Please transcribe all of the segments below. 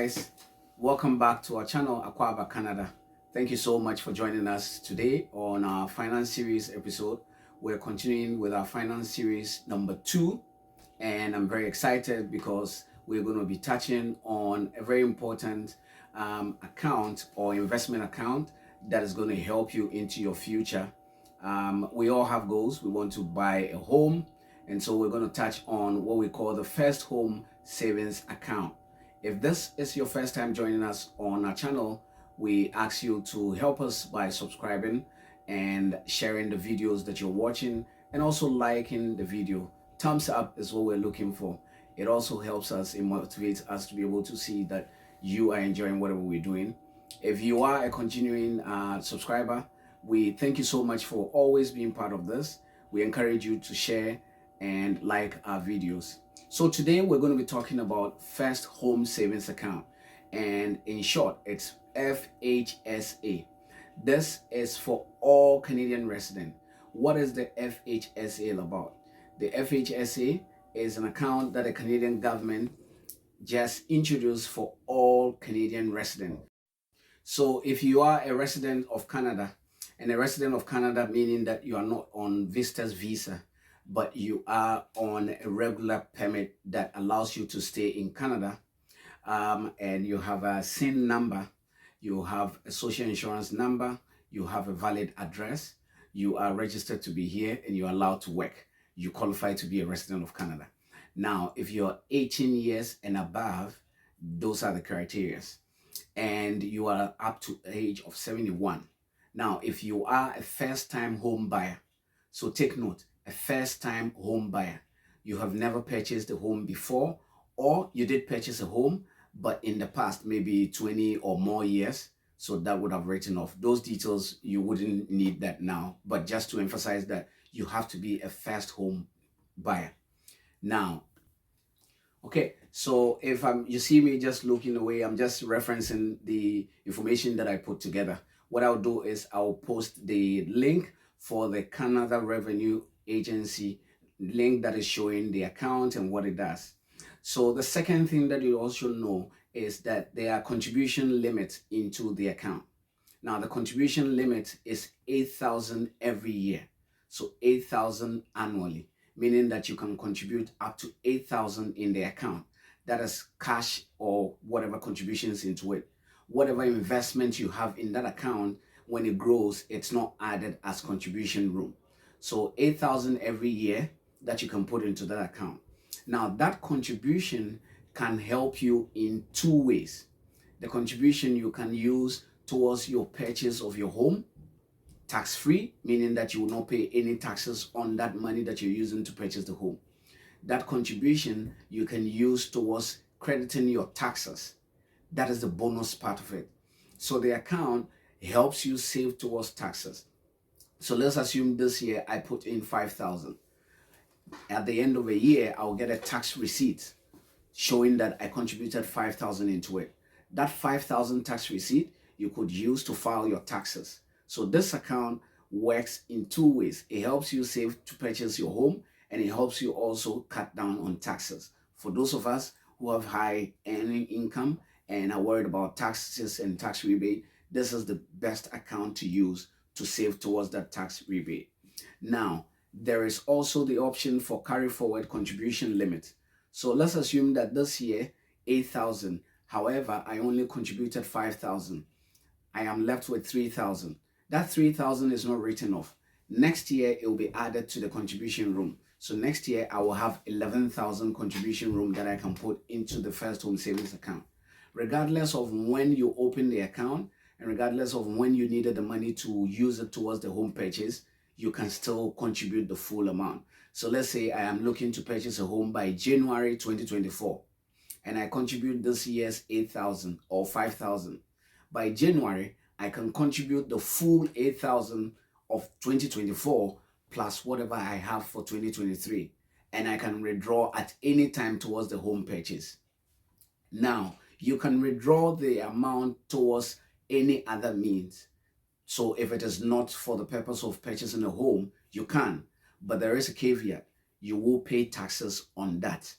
guys, welcome back to our channel Aquaba Canada. Thank you so much for joining us today on our finance series episode. We're continuing with our finance series number 2, and I'm very excited because we're going to be touching on a very important account or investment account that is going to help you into your future. We all have goals. We want to buy a home, and so we're going to touch on what we call the first home savings account. If this is your first time joining us on our channel, we ask you to help us by subscribing and sharing the videos that you're watching, and also liking the video. Thumbs up is what we're looking for. It also helps us, it motivates us to be able to see that you are enjoying whatever we're doing. If you are a continuing subscriber, we thank you so much for always being part of this. We encourage you to share and like our videos. So today we're going to be talking about first home savings account, and in short it's FHSA. This is for all Canadian residents. What is the FHSA about? The FHSA is an account that the Canadian government just introduced for all Canadian residents. So if you are a resident of Canada, and a resident of Canada meaning that you are not on visitor's visa, but you are on a regular permit that allows you to stay in Canada, and you have a SIN number, you have a social insurance number, you have a valid address, you are registered to be here, and you're allowed to work, you qualify to be a resident of Canada. Now, if you're 18 years and above, those are the criteria, and you are up to the age of 71. Now, if you are a first-time home buyer, so take note, a first-time home buyer, you have never purchased a home before, or you did purchase a home, but in the past, maybe 20 or more years, so that would have written off. Those details, you wouldn't need that now, but just to emphasize that you have to be a first home buyer. Now, okay, so if you see me just looking away, I'm just referencing the information that I put together. What I'll do is I'll post the link for the Canada Revenue Agency link that is showing the account and what it does. So the second thing that you also know is that there are contribution limits into the account. Now the contribution limit is 8,000 every year. So 8,000 annually, meaning that you can contribute up to 8,000 in the account. That is cash or whatever contributions into it. Whatever investment you have in that account, when it grows, it's not added as contribution room. So 8,000 every year that you can put into that account. Now that contribution can help you in 2 ways. The contribution you can use towards your purchase of your home, tax-free, meaning that you will not pay any taxes on that money that you're using to purchase the home. That contribution you can use towards crediting your taxes. That is the bonus part of it. So the account helps you save towards taxes. So let's assume this year I put in 5,000. At the end of a year, I'll get a tax receipt showing that I contributed 5,000 into it. That 5,000 tax receipt you could use to file your taxes. So this account works in 2 ways. It helps you save to purchase your home, and it helps you also cut down on taxes. For those of us who have high earning income and are worried about taxes and tax rebate, this is the best account to use to save towards that tax rebate. Now, there is also the option for carry forward contribution limit. So let's assume that this year, 8,000. However, I only contributed 5,000. I am left with 3,000. That 3,000 is not written off. Next year, it will be added to the contribution room. So next year, I will have 11,000 contribution room that I can put into the first home savings account. Regardless of when you open the account, and regardless of when you needed the money to use it towards the home purchase, you can still contribute the full amount. So let's say I am looking to purchase a home by January 2024, and I contribute this year's 8,000 or 5,000. By January, I can contribute the full 8,000 of 2024 plus whatever I have for 2023, and I can withdraw at any time towards the home purchase. Now, you can withdraw the amount towards any other means. So if it is not for the purpose of purchasing a home, you can, but there is a caveat. You will pay taxes on that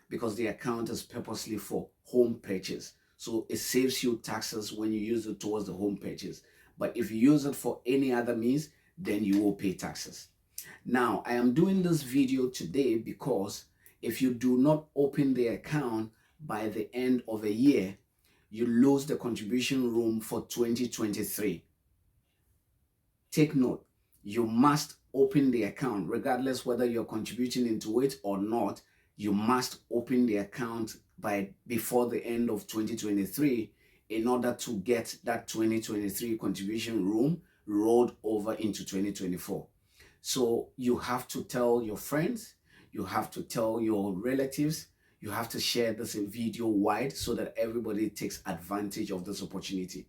because the account is purposely for home purchase. So it saves you taxes when you use it towards the home purchase. But if you use it for any other means, then you will pay taxes. Now, I am doing this video today because if you do not open the account by the end of a year, you lose the contribution room for 2023. Take note, you must open the account regardless whether you're contributing into it or not. You must open the account before the end of 2023 in order to get that 2023 contribution room rolled over into 2024. So you have to tell your friends, you have to tell your relatives, you have to share this video wide so that everybody takes advantage of this opportunity.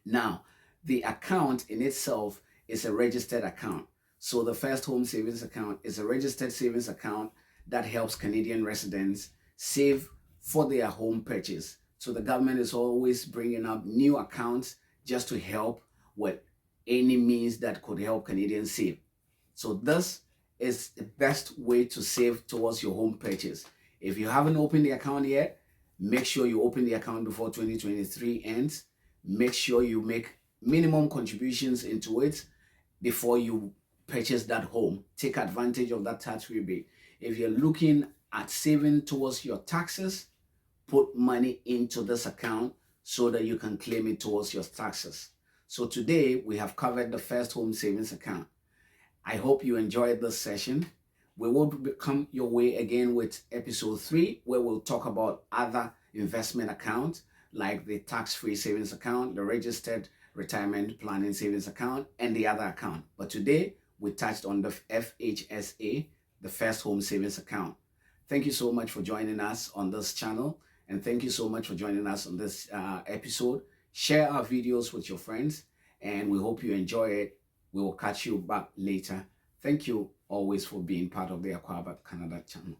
Now, the account in itself is a registered account. So the First Home Savings Account is a registered savings account that helps Canadian residents save for their home purchase. So the government is always bringing up new accounts just to help with any means that could help Canadians save. So this is the best way to save towards your home purchase. If you haven't opened the account yet, make sure you open the account before 2023 ends. Make sure you make minimum contributions into it before you purchase that home. Take advantage of that tax rebate. If you're looking at saving towards your taxes, put money into this account so that you can claim it towards your taxes. So today we have covered the First Home Savings Account. I hope you enjoyed this session. We will come your way again with episode 3, where we'll talk about other investment accounts like the tax-free savings account, the registered retirement planning savings account, and the other account. But today we touched on the FHSA, the First Home Savings Account. Thank you so much for joining us on this channel, and thank you so much for joining us on this episode. Share our videos with your friends, and we hope you enjoy it. We will catch you back later. Thank you always for being part of the Aquaba Canada channel.